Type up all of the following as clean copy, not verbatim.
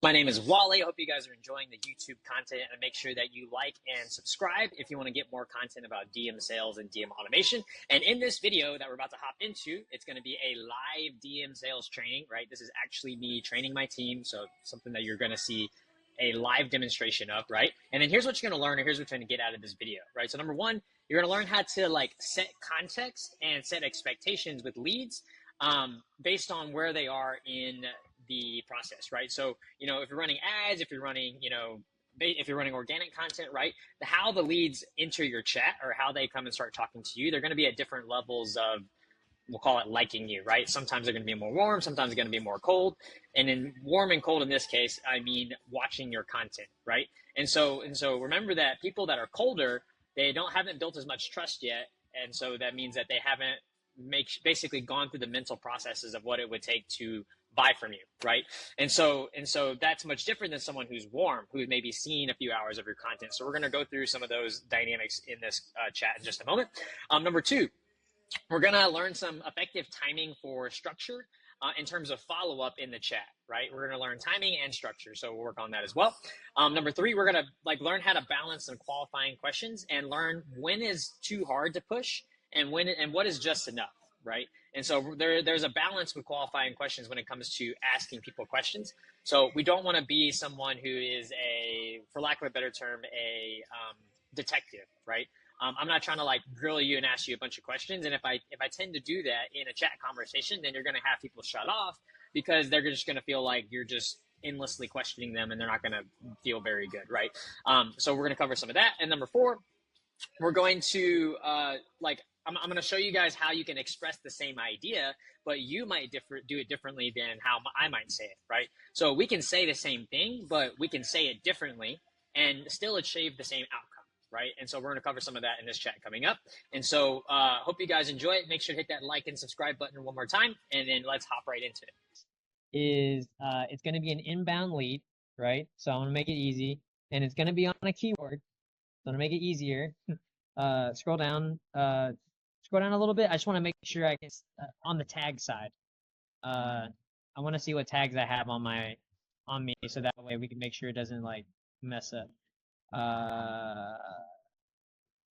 My name is Wally. I hope you guys are enjoying the YouTube content, and make sure that you like and subscribe if you want to get more content about DM sales and DM automation. And in this video that we're about to hop into, it's going to be a live DM sales training, right? This is actually me training my team. So something that you're going to see a live demonstration of, right? And then here's what you're going to learn, or here's what you're going to get out of this video, right? So number one, you're going to learn how to like set context and set expectations with leads based on where they are in the process, right? So, if you're running ads, if you're running, if you're running organic content, right? How the leads enter your chat or how they come and start talking to you, they're going to be at different levels of, we'll call it liking you, right? Sometimes they're going to be more warm, sometimes they're going to be more cold. And in warm and cold in this case, I mean watching your content, right? And so remember that people that are colder, they haven't built as much trust yet. And so that means that they haven't basically gone through the mental processes of what it would take to buy from you, right? And so that's much different than someone who's warm, who's maybe seen a few hours of your content. So we're going to go through some of those dynamics in this chat in just a moment. Number two, we're going to learn some effective timing for structure in terms of follow-up in the chat, right? We're going to learn timing and structure, so we'll work on that as well. Number three, we're going to learn how to balance some qualifying questions and learn when is too hard to push and what is just enough, right? And so there's a balance with qualifying questions when it comes to asking people questions. So we don't want to be someone who is for lack of a better term, a detective, right? I'm not trying to grill you and ask you a bunch of questions. And if I tend to do that in a chat conversation, then you're going to have people shut off because they're just going to feel like you're just endlessly questioning them and they're not going to feel very good, right? So we're going to cover some of that. And number four, we're going to I'm going to show you guys how you can express the same idea, but you might do it differently than how I might say it, right? So we can say the same thing, but we can say it differently and still achieve the same outcome, right? And so we're going to cover some of that in this chat coming up. And so hope you guys enjoy it. Make sure to hit that like and subscribe button one more time, and then let's hop right into it. It's going to be an inbound lead, right? So I'm going to make it easy, and it's going to be on a keyword. So to make it easier, scroll down a little bit. I just want to make sure I get on the tag side. I want to see what tags I have on me, so that way we can make sure it doesn't mess up.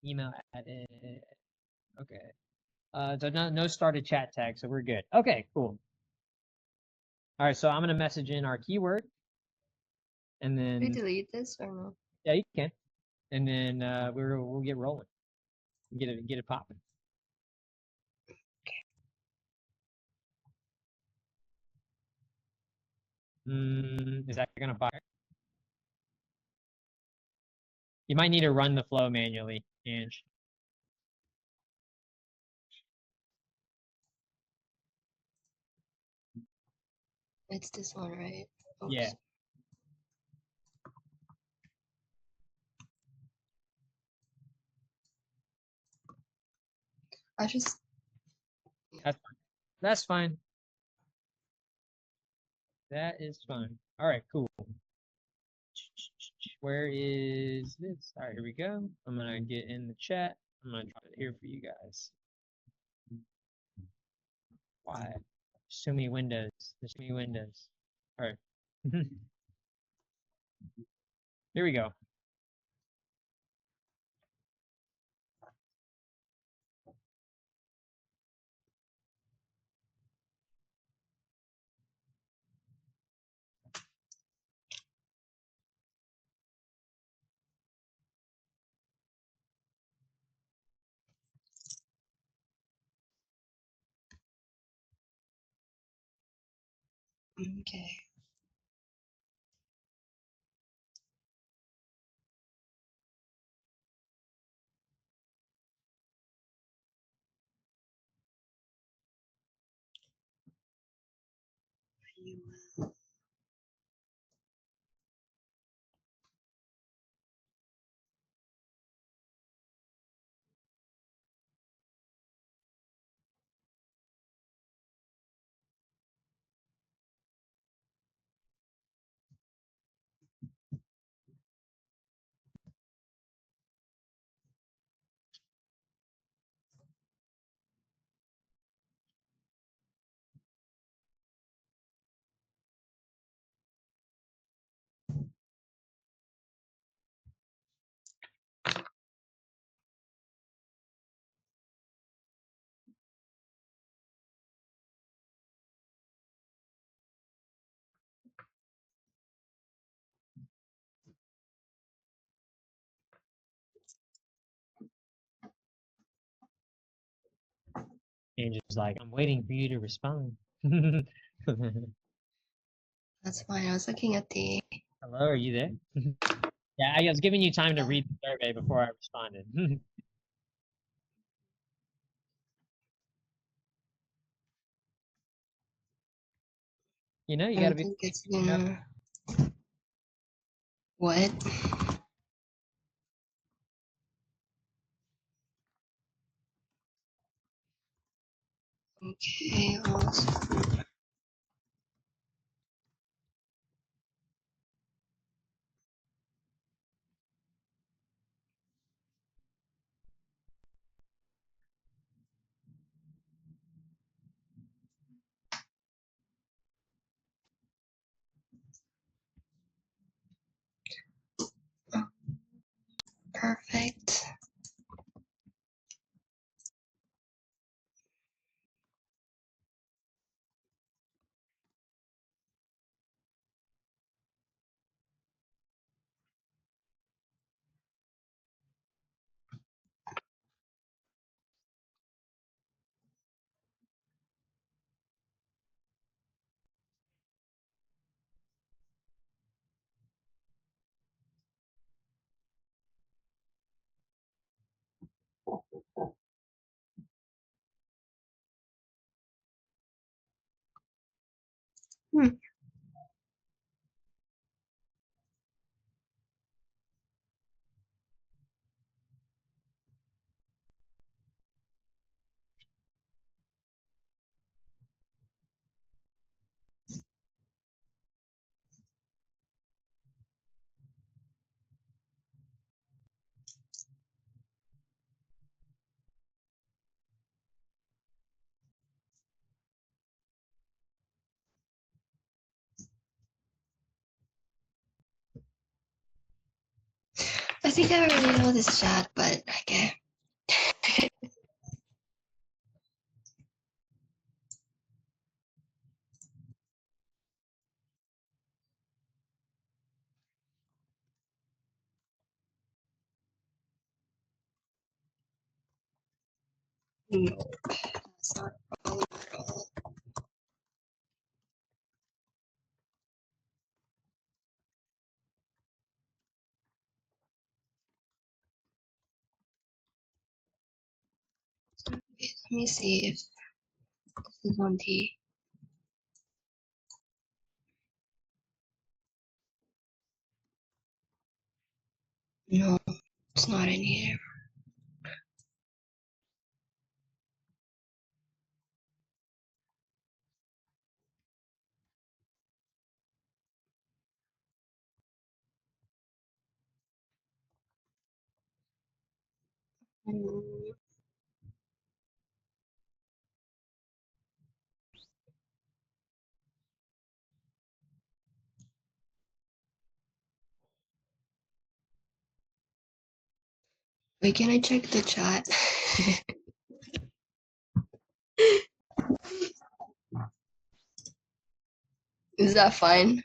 Email edit. Okay. So no started chat tag, so we're good. Okay, cool. All right, so I'm gonna message in our keyword, and then Can we delete this or no? Yeah, you can. And then we'll get rolling. Get it popping. Is that gonna fire? You might need to run the flow manually, Ange. It's this one, right? Oops. Yeah. That's fine. That is fine. All right, cool. Where is this? All right, here we go. I'm gonna get in the chat. I'm gonna drop it here for you guys. Why? There's too many windows. There's too many windows. All right. Here we go. Okay. Angel's like, I'm waiting for you to respond. That's fine. I was looking at the. Hello, are you there? Yeah, I was giving you time to Yeah. read the survey before I responded. You know, you I gotta don't be. think it's gonna. What? Okay. Awesome. Perfect. Hmm. I think I already know this chat, but okay. No, that's not a problem at all. Wait, let me see if this is on the. No, it's not in here. Hmm. Wait, can I check the chat? Is that fine?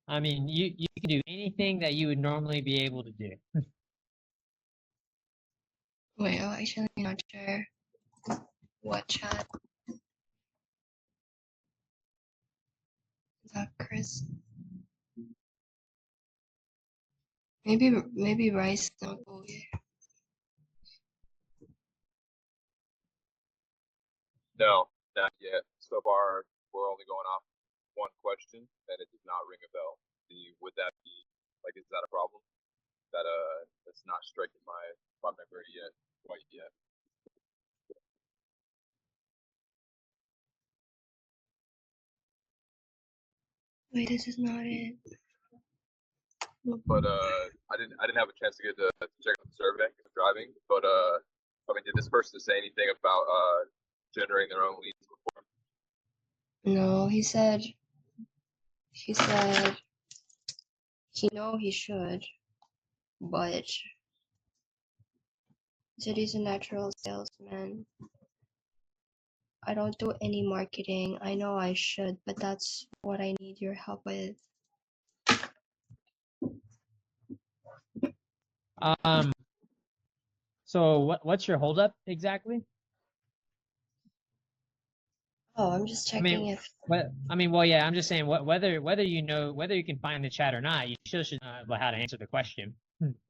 I mean, you can do anything that you would normally be able to do. Wait, I'm actually not sure what chat. Is that Chris? Maybe Rice don't go here. No, not yet. So far, we're only going off one question, and it did not ring a bell. Would that be like? Is that a problem? That's not striking my memory yet, quite yet. Wait, this is not it. But I didn't have a chance to get to check out the survey. I'm driving, but I mean, did this person say anything about generating their own leads before? No, he said he know he should, but he said he's a natural salesman. I don't do any marketing. I know I should, but that's what I need your help with. So what's your holdup exactly? Oh, I'm just checking if. Well, yeah, I'm just saying whether you know whether you can find the chat or not, you still should know how to answer the question.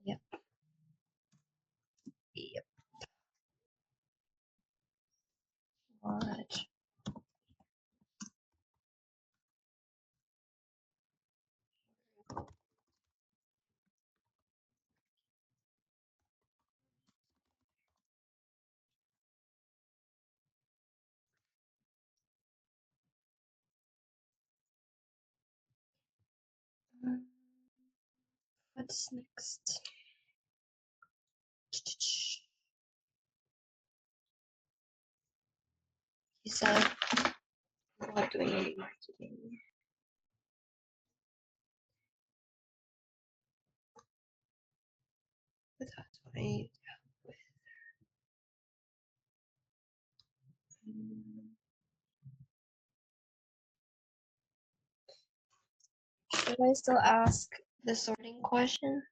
Yep. Yep. What? What's next? He said, I'm not doing any marketing. But that's what I need help with. Should I still ask the sorting question?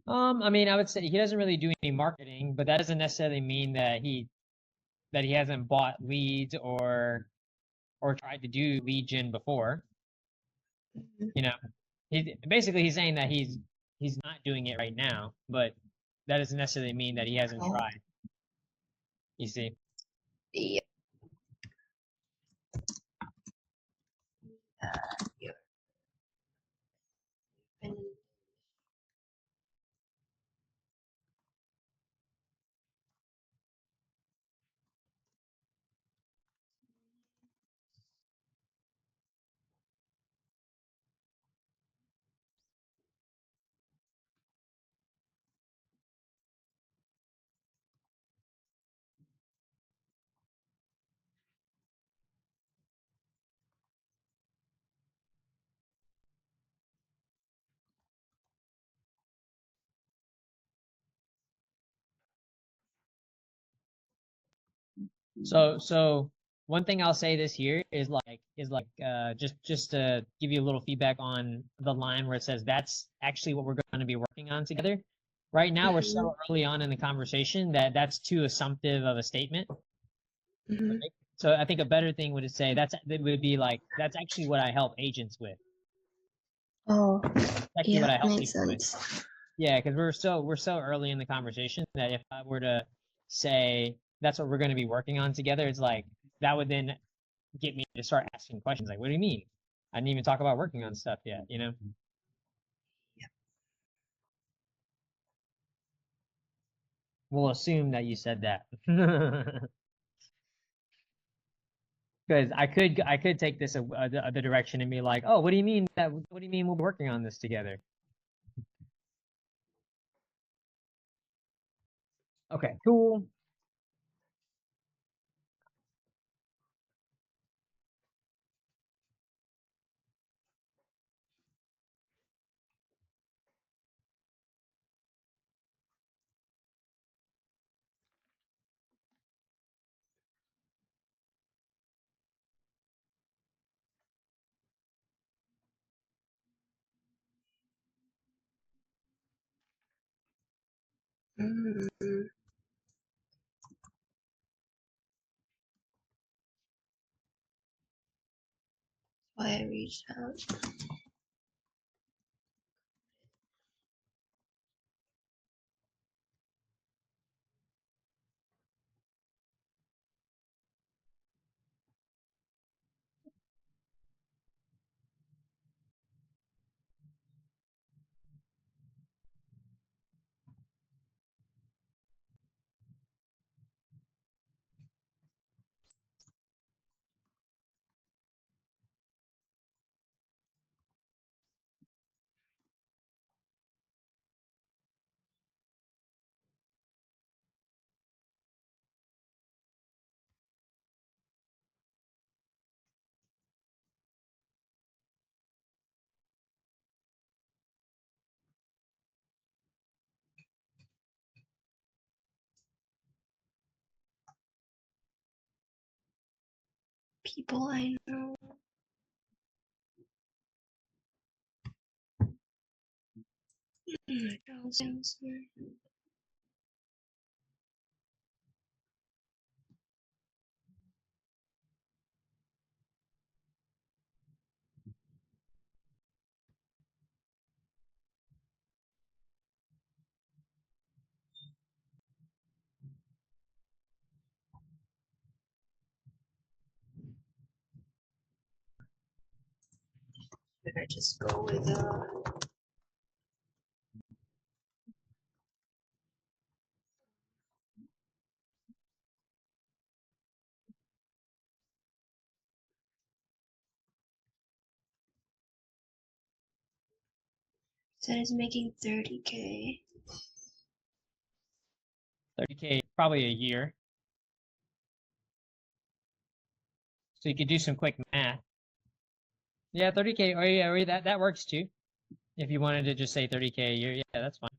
I would say he doesn't really do any marketing, but that doesn't necessarily mean that he hasn't bought leads or tried to do lead gen before. Mhm. You know, he's saying that he's not doing it right now, but that doesn't necessarily mean that he hasn't Oh. tried. You see? Yep. Yep. And So one thing I'll say this here is just to give you a little feedback on the line where it says that's actually what we're going to be working on together. Right now, we're so early on in the conversation that that's too assumptive of a statement. Mhm. So I think a better thing would say that would be like that's actually what I help agents with. Oh, That's actually yeah, what I help makes people with. sense. Yeah, because we're so early in the conversation that if I were to say that's what we're going to be working on together, it's like that would then get me to start asking questions like, what do you mean? I didn't even talk about working on stuff yet, you know? We'll assume that you said that. Because I could take this the direction and be like, oh, what do you mean what do you mean we'll be working on this together? Okay, cool. Mm-hmm. Why I reached out. People I know. Child salesman. Should I just go with said it's making 30K. 30K, probably a year. So you could do some quick math. Yeah, 30K, or yeah, or that works too. If you wanted to just say 30K a year, yeah, that's fine.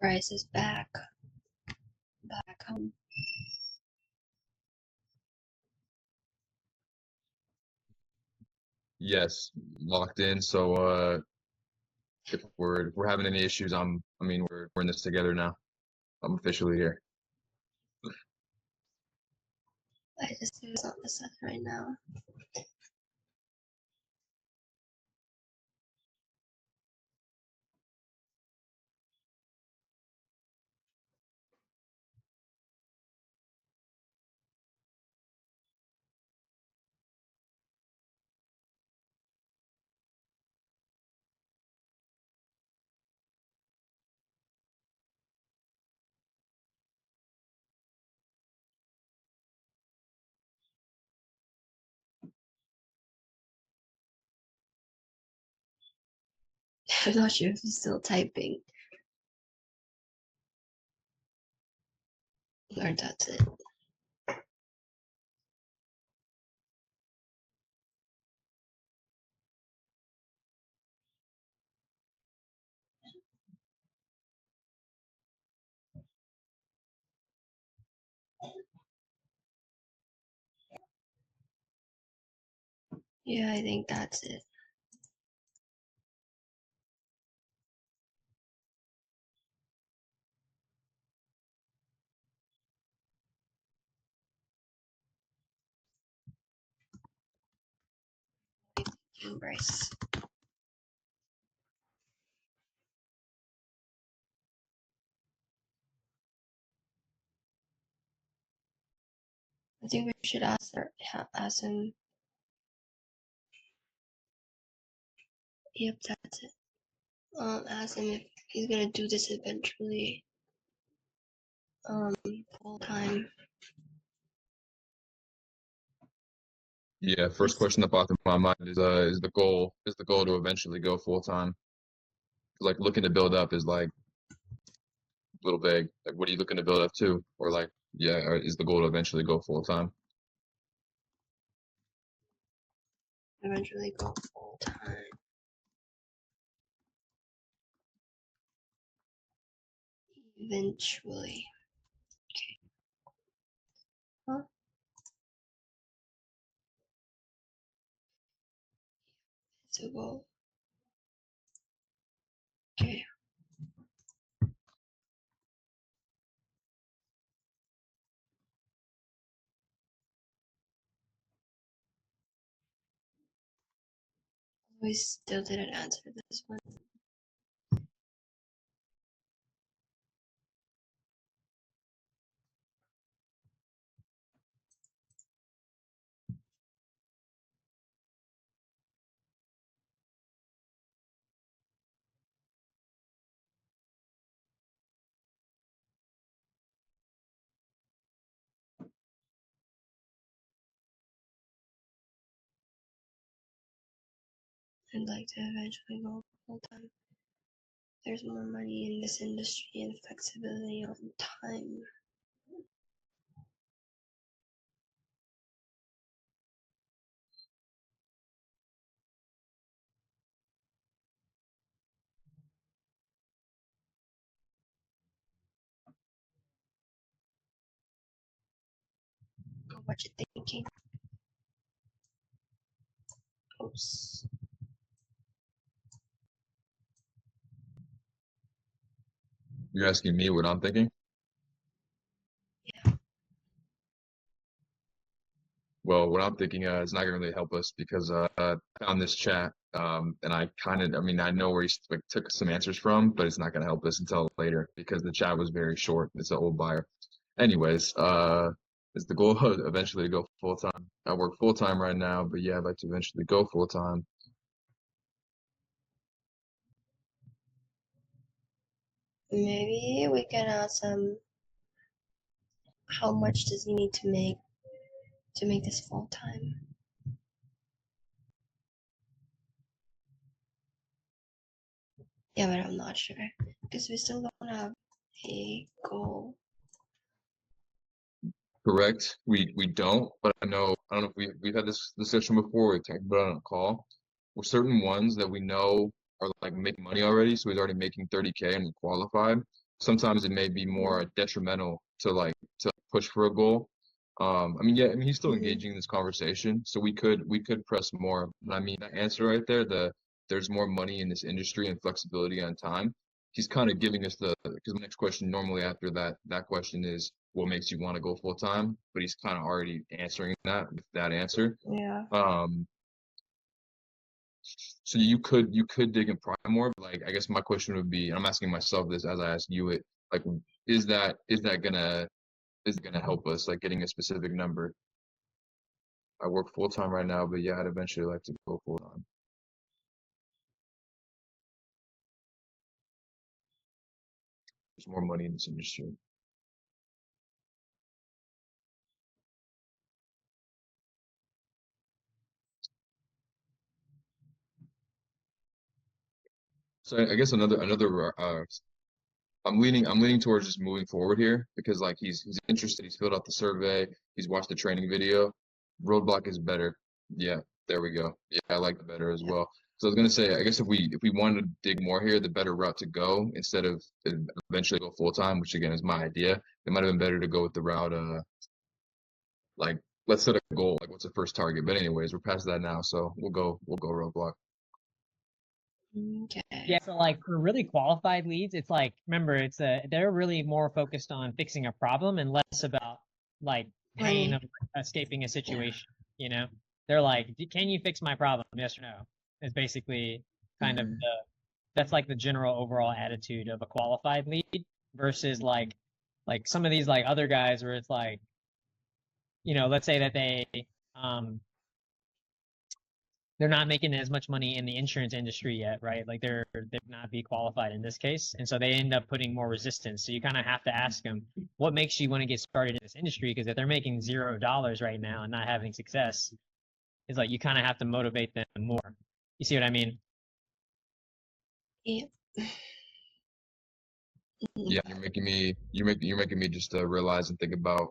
Price is back home. Yes, locked in. So if we're having any issues, I mean we're in this together now. I'm officially here. I just do this on the side right now. I'm not sure if he's still typing. Or that's it. Yeah, I think that's it. Embrace. I think we should ask him. Yep, that's it. Ask him if he's gonna do this eventually. Full time. Yeah, first question that popped in my mind is the goal to eventually go full time? Like looking to build up is like a little vague. Like what are you looking to build up to? Or like yeah, or is the goal to eventually go full time? Eventually go full time. Eventually. Okay. Huh? It's a goal. Okay. We still didn't answer this one. I'd like to eventually go full time. There's more money in this industry and flexibility on time. What you thinking? Oops. You're asking me what I'm thinking? Yeah. Well, what I'm thinking is not gonna really help us because I found this chat and I mean I know where he like took some answers from, but it's not gonna help us until later because the chat was very short. It's an old buyer. Anyways, is the goal eventually to go full time? I work full time right now, but yeah, I'd like to eventually go full time. Maybe we can ask him how much does he need to make this full time? Yeah, but I'm not sure because we still don't have a goal. Correct. We don't, but I don't know if we've had this discussion before. We've talked about it on a call. With certain ones that we know are like making money already, so he's already making 30K and qualified. Sometimes it may be more detrimental to like to push for a goal. I mean, yeah, I mean he's still engaging in this conversation, so we could press more. But I mean that answer right there, there's more money in this industry and flexibility on time. He's kind of giving us because the next question normally after that question is what makes you want to go full time, but he's kind of already answering that with that answer. Yeah. So you could dig and pry more, but like I guess my question would be, and I'm asking myself this as I ask you it, like is that gonna help us like getting a specific number? I work full time right now, but yeah, I'd eventually like to go full time. There's more money in this industry. So I guess another I'm leaning towards just moving forward here because like he's interested. He's filled out the survey. He's watched the training video. Roadblock is better. Yeah, there we go. Yeah, I like the better as well. So I was gonna say, I guess if we wanted to dig more here, the better route to go instead of eventually go full time, which again is my idea. It might have been better to go with the route like let's set a goal. Like what's the first target? But anyways, we're past that now, so we'll go roadblock. Okay. Yeah, so like for really qualified leads, it's like remember they're really more focused on fixing a problem and less about like pain Money. of escaping a situation, you know? They're like, can you fix my problem? Yes or no? It's basically kind of that's like the general overall attitude of a qualified lead versus like some of these like other guys where it's like, let's say that um they're not making as much money in the insurance industry yet, right? Like they're not be qualified in this case, and so they end up putting more resistance. So you kind of have to ask them, what makes you want to get started in this industry? Because if they're making $0 right now and not having success, it's like you kind of have to motivate them more. You see what I mean? Yeah. Yeah, you're making me just realize and think about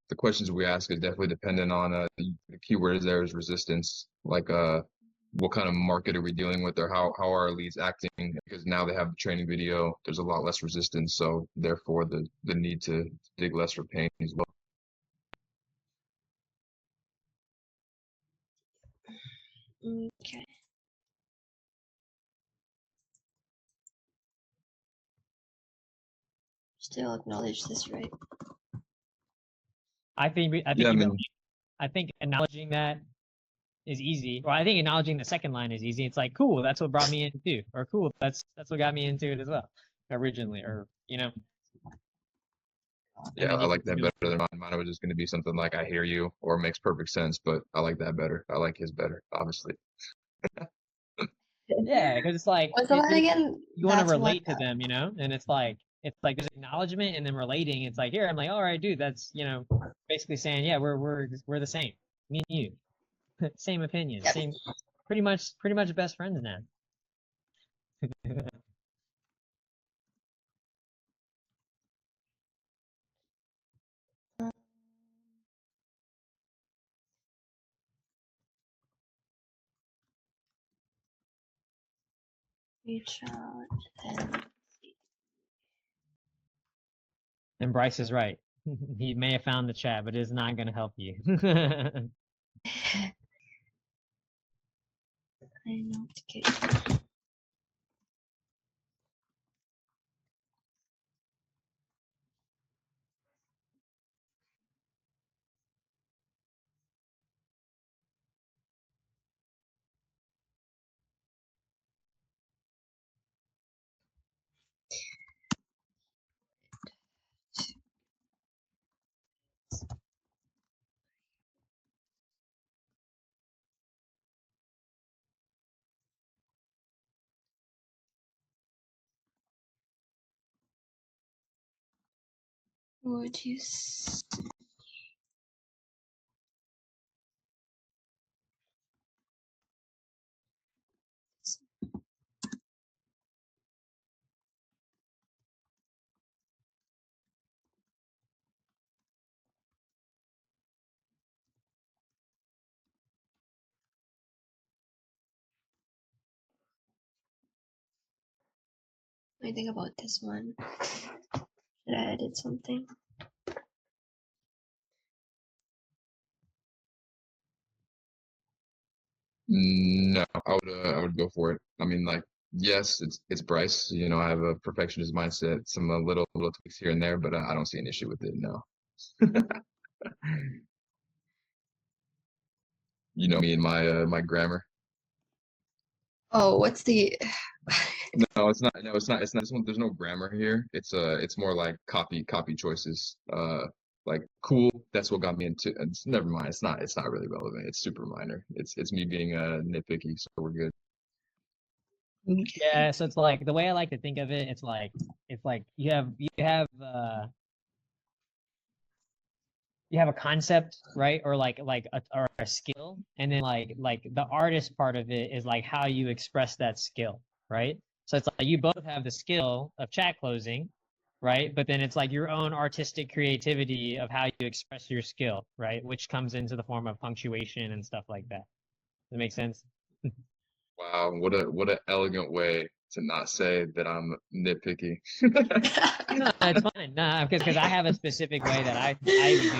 the questions we ask is definitely dependent on the keywords there is resistance. Like what kind of market are we dealing with or how are our leads acting? Because now they have the training video, there's a lot less resistance, so therefore the need to dig less for pain as well. Okay. Still acknowledge this, right? I think Yeah, I you mean, I think acknowledging that is easy. Well, I think acknowledging the second line is easy. It's like, cool, that's what brought me in too, or cool, that's what got me into it as well, originally, or and yeah, then I you like that can better than mine. Mine was just going to be something like I hear you or makes perfect sense, but I like that better. I like his better, obviously. yeah, because it's like What's the line again? you want to That's what relate to them, and it's like there's acknowledgement and then relating. It's like here, I'm like, all right, dude, that's basically saying, yeah, we're the same, me and you, same opinion, Yep. same, pretty much best friends now. Reach out and And Bryce is right. He may have found the chat, but it is not going to help you. I know to get. Would you I think about this one? Should I edit something? No, I would go for it. I mean, like, yes, it's Bryce. You know, I have a perfectionist mindset, some little tweaks here and there, but I don't see an issue with it. No. You know me and my grammar. Oh, what's the? No, it's not. No, it's not. It's not. There's no grammar here. It's more like copy choices. Like cool. That's what got me into. It's, never mind. It's not. It's not really relevant. It's super minor. It's me being nitpicky. So we're good. Yeah, so it's like the way I like to think of it, it's like you have a concept, right? Or or a skill, and then like the artist part of it is like how you express that skill, right? So it's like you both have the skill of chat closing, right? But then it's like your own artistic creativity of how you express your skill, right? Which comes into the form of punctuation and stuff like that. Does that make sense? Wow, what a elegant way to not say that I'm nitpicky. No, it's fine. No, because I have a specific way that I would do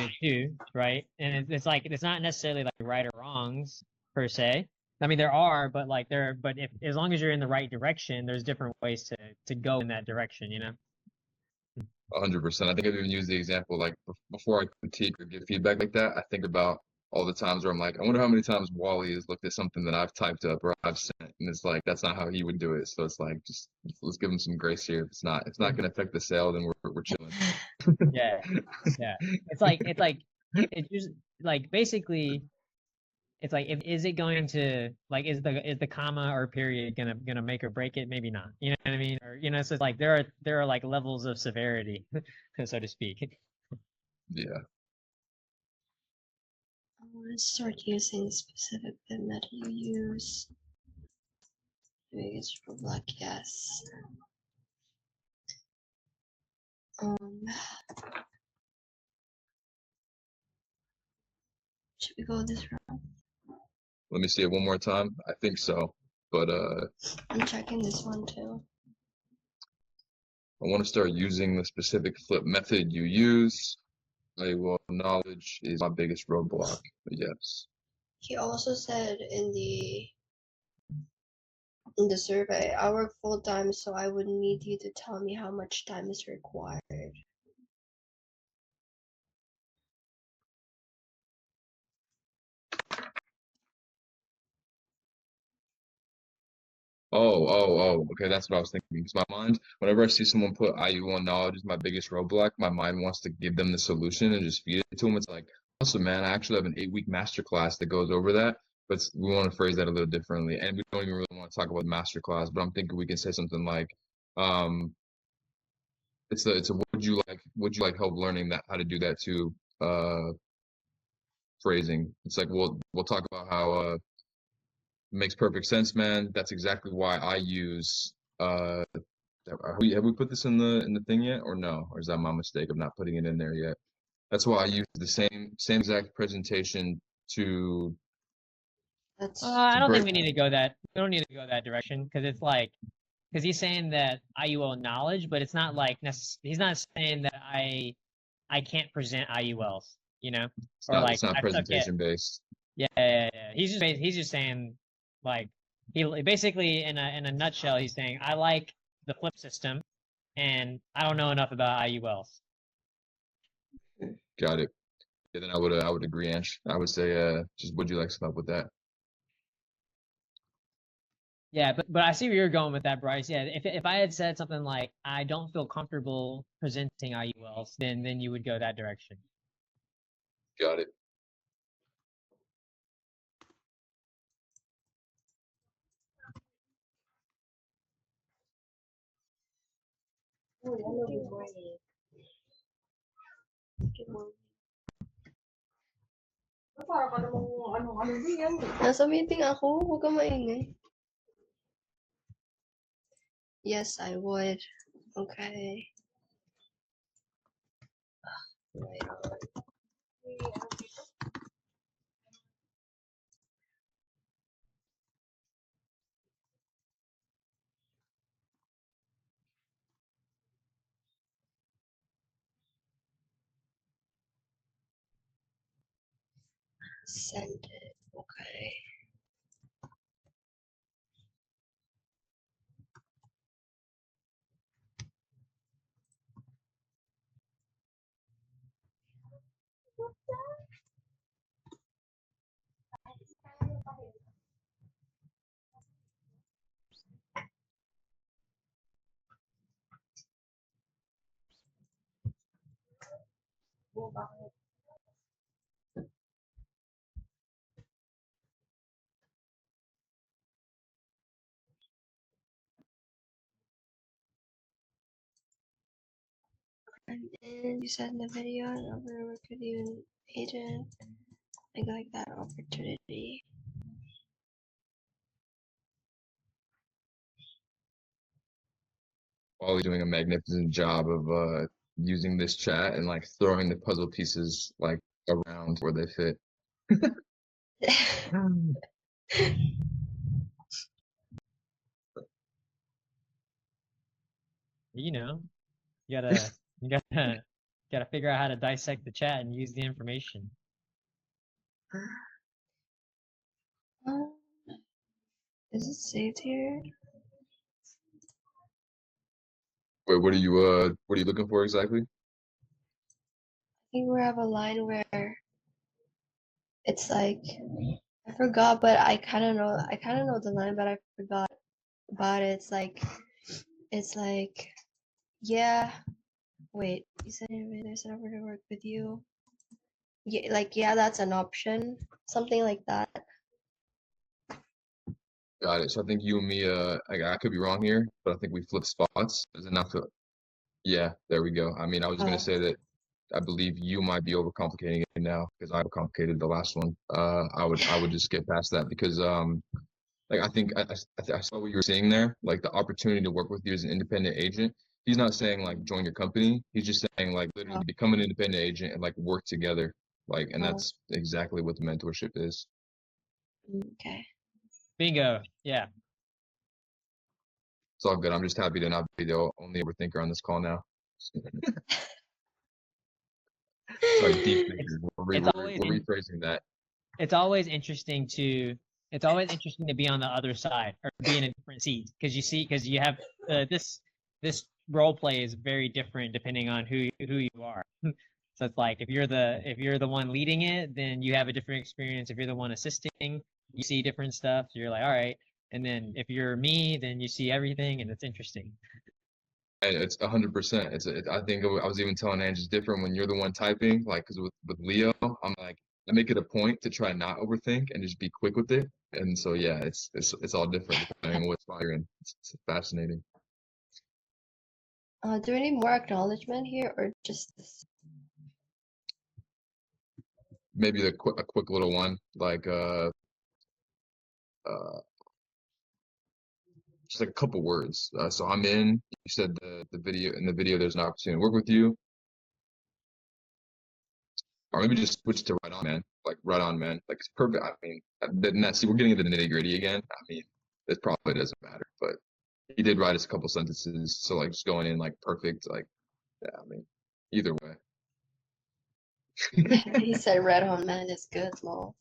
it too, right? And it's like it's not necessarily like right or wrongs per se. I mean, there are, but if as long as you're in the right direction, there's different ways to go in that direction, you know? 100%. I think I've even used the example like before I critique or give feedback like that. I think about all the times where I'm like, I wonder how many times Wally has looked at something that I've typed up or I've sent, and it's like that's not how he would do it. So it's like just let's give him some grace here. If it's not going to affect the sale, then we're chilling. Yeah, yeah. It's just like basically it's like if is it going to like is the comma or period gonna make or break it? Maybe not. You know what I mean? Or so it's like there are like levels of severity, so to speak. Yeah. I want to start using the specific bin that you use. Maybe it's for black, yes. Should we go this route? Let me see it one more time. I think so, but I'm checking this one too. I want to start using the specific flip method you use. Well, knowledge is my biggest roadblock. But yes. He also said in the survey, I work full time, so I would need you to tell me how much time is required. Okay, that's what I was thinking. Because my mind, whenever I see someone put IU1 knowledge is my biggest roadblock, my mind wants to give them the solution and just feed it to them. It's like, awesome, man, I actually have an 8-week masterclass that goes over that, but we want to phrase that a little differently. And we don't even really want to talk about masterclass, but I'm thinking we can say something like, it's a would you like help learning that how to do that too, phrasing. It's like we'll talk about how makes perfect sense, man. That's exactly why I use have we put this in the thing yet or no? Or is that my mistake of not putting it in there yet? That's why I use the same exact presentation to That's I don't think break. we need to go that. We don't need to go that direction because it's like because he's saying that IUL knowledge, but it's not like he's not saying that I can't present IULs, you know, or like It's not I suck at. presentation based. Yeah. He's just saying like he basically in a nutshell he's saying I like the flip system and I don't know enough about IULs. Got it. Yeah, then I would agree, Ansh. I would say just would you like some help with that? Yeah, but I see where you're going with that, Bryce. Yeah, if I had said something like I don't feel comfortable presenting IULs, then you would go that direction. Got it. Oh, hello, good morning. Good morning. Nasa meeting ako, huwag kang maingay. Yes, I would. Okay. Right on. Send it. Okay. And then you said in the video, I'm gonna work with you an agent. I like that opportunity. While doing a magnificent job of using this chat and like throwing the puzzle pieces like around where they fit. You know, you gotta you gotta figure out how to dissect the chat and use the information. Is it saved here? Wait, what are you looking for exactly? I think we have a line where it's like I forgot, but I kind of know the line, but I forgot about it. It's like yeah. Wait, you said there's an offer to work with you. Yeah, like yeah, that's an option. Something like that. Got it. So I think you and me, I could be wrong here, but I think we flip spots. Does it not feel? Yeah, there we go. I mean, I was gonna say that I believe you might be overcomplicating it now because I overcomplicated the last one. I would just get past that because like I think I saw what you were saying there, like the opportunity to work with you as an independent agent. He's not saying like join your company. He's just saying like literally become an independent agent and like work together. Like, and that's exactly what the mentorship is. Okay. Bingo. Yeah. It's all good. I'm just happy to not be the only overthinker on this call now. Sorry, deep thinker. We're rephrasing that. It's always interesting to be on the other side or be in a different seat because you have this role play is very different depending on who you are. So it's like if you're the one leading it, then you have a different experience. If you're the one assisting, you see different stuff. So you're like, all right. And then if you're me, then you see everything, and it's interesting. And it's 100%. I think I was even telling Ange it's different when you're the one typing. Like, because with Leo, I'm like I make it a point to try not overthink and just be quick with it. And so yeah, it's all different depending on what spot you're in. It's fascinating. Do we need more acknowledgement here or just this? Maybe a quick little one like just like a couple words. So I'm in. You said the video there's an opportunity to work with you. Or maybe just switch to right on, man. Like right on, man. Like it's perfect. I mean, see, we're getting into the nitty gritty again. I mean, it probably doesn't matter, but He did write us a couple sentences, so like just going in like perfect, like yeah, I mean, either way. He said red hot man is good, lol.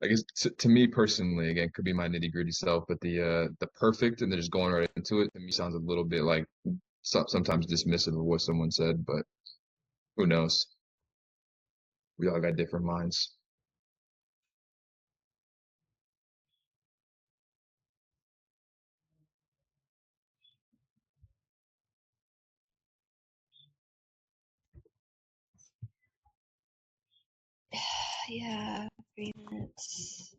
I guess to me personally, again, could be my nitty-gritty self, but the perfect and then just going right into it to me sounds a little bit like sometimes dismissive of what someone said, but who knows? We all got different minds. Yeah, 3 minutes.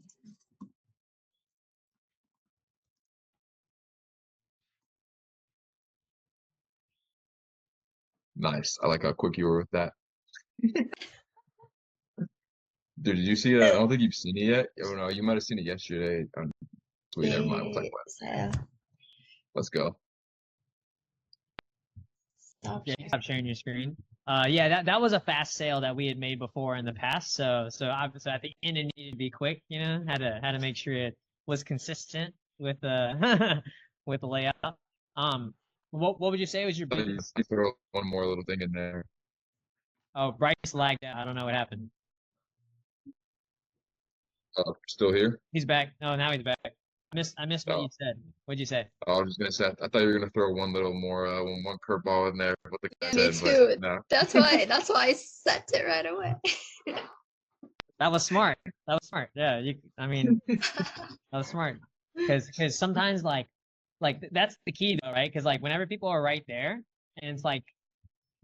Nice. I like how quick you were with that. Dude, did you see it? I don't think you've seen it yet. Oh no, you might have seen it yesterday on tweet. Never mind. We'll talk about Yeah, it. Let's go. stop Yeah, sharing. stop sharing your screen. Yeah, that was a fast sale that we had made before in the past. So obviously at the end it needed to be quick. You know, had to make sure it was consistent with the with the layout. What would you say was your biggest? You throw one more little thing in there. Oh, Bryce lagged out. I don't know what happened. Oh, still here? He's back. Oh, now he's back. I missed what Oh, you said. What'd you say? I was just gonna say, I thought you were gonna throw one little more, one curveball in there with the guy Yeah, me said, but too. no. That's why I sent it right away. That was smart. That was smart. Yeah, I mean, that was smart. Because sometimes that's the key though, right? Because like whenever people are right there, and it's like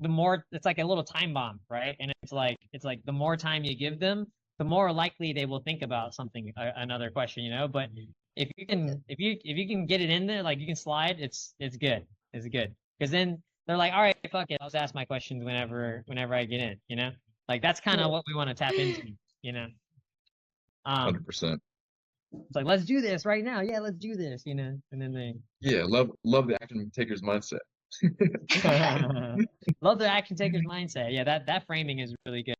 the more it's like a little time bomb, right? And it's like the more time you give them, the more likely they will think about something, another question, you know. But if you can get it in there, like you can slide, it's good. It's good because then they're like, all right, fuck it, I'll just ask my questions whenever I get in, you know. Like that's kind of what we want to tap into, you know. Um, 100%. it's like let's do this right now, yeah, let's do this, you know. And then they Yeah, love the action taker's mindset. love the action taker's mindset. Yeah, that framing is really good.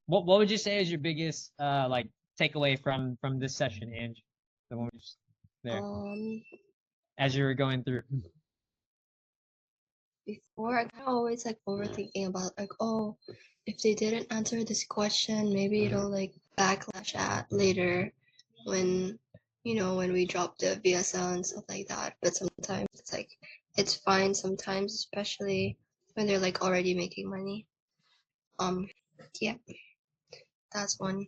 What would you say is your biggest like takeaway from this session, Ange? The one we just there Um, as you were going through. Before I kind of always like overthinking about like, oh, if they didn't answer this question, maybe it'll like backlash at later when when we drop the VSL and stuff like that. But sometimes it's like it's fine sometimes, especially when they're like already making money. Yeah, that's one.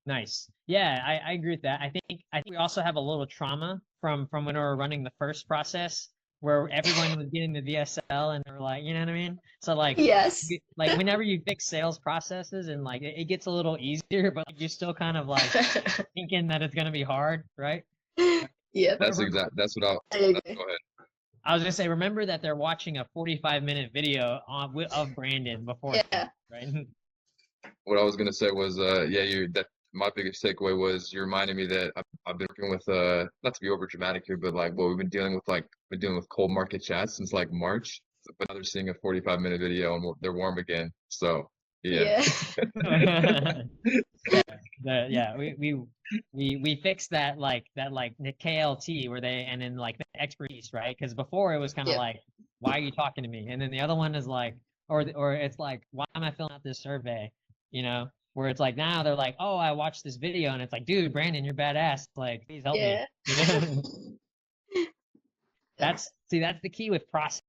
Nice. Yeah, I agree with that. I think we also have a little trauma from when we were running the first process where everyone was getting the VSL and they were like, you know what I mean? So Yes. like whenever you fix sales processes and like it gets a little easier, but like, you're still kind of like thinking that it's gonna be hard, right? Yep, That's what I agree. go ahead. I was gonna say, remember that they're watching a 45-minute video of Brandon before, Yeah. right? What I was gonna say was, yeah, that my biggest takeaway was you reminded me that I've been working with, not to be over dramatic here, but like, well, been dealing with cold market chats since like March, but now they're seeing a 45-minute video and they're warm again. So, yeah. Yeah. Yeah, we fixed that the KLT where they and then like the expertise, right? Because before it was kind of Yep. like, why are you talking to me? And then the other one is like, or it's like, why am I filling out this survey? You know, where it's like now they're like, oh, I watched this video, and it's like, dude, Brandon, you're badass. Like, please help me. Yeah. You know, That's that's the key with process.